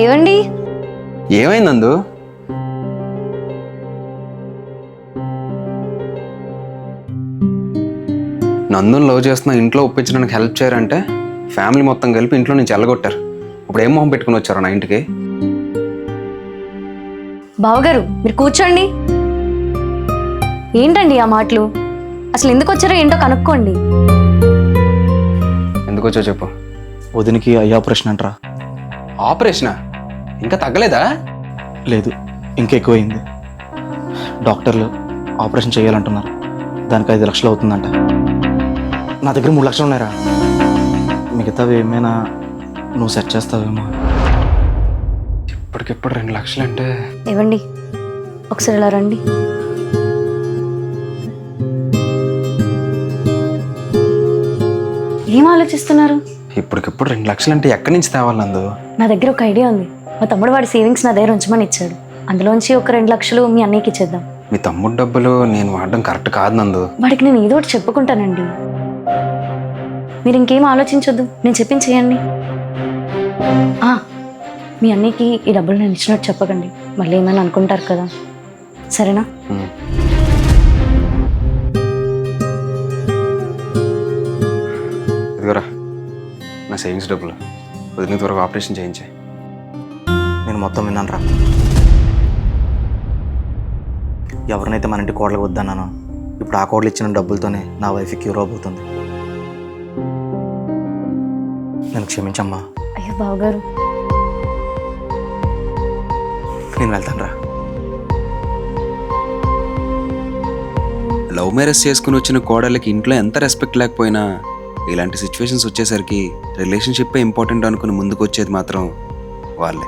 ఏవండి? ఏమైంది నందు? నందుని లవ్ చేస్తున్నా ఇంట్లో ఒప్పించడానికి హెల్ప్ చేయరంటే ఫ్యామిలీ మొత్తం కలిపి ఇంట్లో నుంచి వెళ్ళగొట్టారు. ఇప్పుడు ఏం మొహం పెట్టుకుని వచ్చారు నా ఇంటికి? బావగారు మీరు కూర్చోండి. ఏంటండి ఆ మాటలు? అసలు ఎందుకు వచ్చారో ఏంటో కనుక్కోండి. ఎందుకు వచ్చావు చెప్పు. వదినికి ఐ ఆపరేషన్ అంటరా. ఆపరేషనా? ఇంకా తగ్గలేదా? లేదు, ఇంకా ఎక్కువైంది. డాక్టర్లు ఆపరేషన్ చేయాలంటున్నారు. దానికి 5 లక్షలు అవుతుందంట. నా దగ్గర 3 లక్షలు ఉన్నాయరా. మిగతావి ఏమైనా నువ్వు సెట్ చేస్తావేమో. ఇప్పటికిప్పుడు 2 లక్షలు అంటే? ఏవండి ఒకసారి ఇలా రండి. ఏం ఆలోచిస్తున్నారు? ఇప్పటికిప్పుడు 2 లక్షలు అంటే ఎక్కడి నుంచి తేవాలి నందు? నా దగ్గర ఒక ఐడియా ఉంది. మా తమ్ముడు వాడి సేవింగ్స్ నా దగ్గర ఉంచమని ఇచ్చాడు. అందులోంచి ఒక 2 లక్షలు మీ అన్నయ్యకి ఇచ్చేద్దాం. మీ తమ్ముడు డబ్బులు నేను వాడడం కరెక్ట్ కాదు నందు. వాడికి నేను ఏదో ఒకటి చెప్పుకుంటానండి. మీరు ఇంకేం ఆలోచించొద్దు, నేను చెప్పింది చేయండి. మీ అన్నయ్యకి ఈ డబ్బులు నేను ఇచ్చినట్టు చెప్పకండి, మళ్ళీ ఏమైనా అనుకుంటారు కదా, సరేనా? ఇదిగోరా నా సేవింగ్స్ డబ్బులు. వదిలిన త్వరగా ఆపరేషన్ చేయించే. నేను మొత్తం విన్నాను రా. ఎవరినైతే మన ఇంటి కోడలు వద్దన్నానో ఇప్పుడు ఆ కోడలు ఇచ్చిన డబ్బులతోనే నా వైఫ్ క్యూర్ అవబోతుంది. నేను క్షమించమ్మా. అయ్యో బావగారు, నేను వెళ్తాను రా. లవ్ మ్యారేజ్ చేసుకుని వచ్చిన కోడళ్ళకి ఇంట్లో ఎంత రెస్పెక్ట్ లేకపోయినా ఇలాంటి సిచ్యువేషన్స్ వచ్చేసరికి రిలేషన్షిప్పే ఇంపార్టెంట్ అనుకుని ముందుకు వచ్చేది మాత్రం వాళ్ళే.